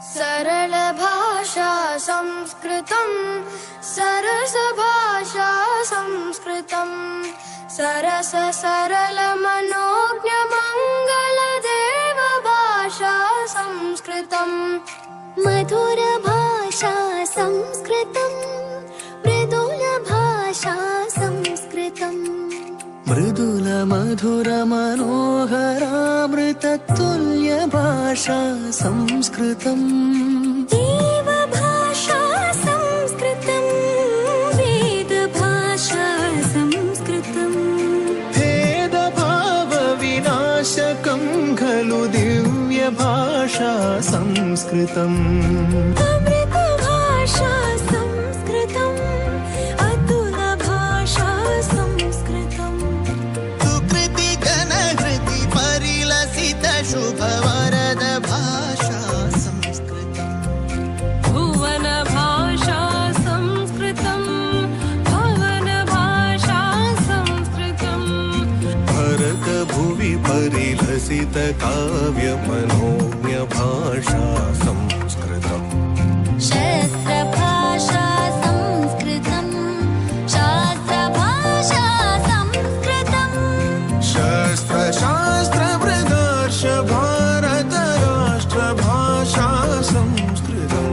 सरल भाषा संस्कृतं सरस भाषा संस्कृतं सरस सरल मनोज्ञ मंगल देव भाषा संस्कृतं मधुर भाषा संस्कृतं मृदुल भाषा संस्कृतं मृदुल मधुर मनोहरामृततुल्य भाषा संस्कृतम् देव भाषा संस्कृतं वेद भाषा संस्कृतं भेदभावविनाशकं खलु दिव्य भाषा संस्कृतम् अमृत भाषा संस्कृतं अतुल भाषा संस्कृतं सुकृति घनहृति परिलसित शुभवरद भाषा संस्कृतम् भुवन भाषा संस्कृतं भवन भाषा संस्कृतं भरत भुवि परिलसित काव्य मनोज्ञ भाषा संस्कृतम् शस्त्र भाषा संस्कृतं शास्त्र भाषा संस्कृतं शस्त्र शास्त्र मृदर्श भारत राष्ट्र भाषा संस्कृतम्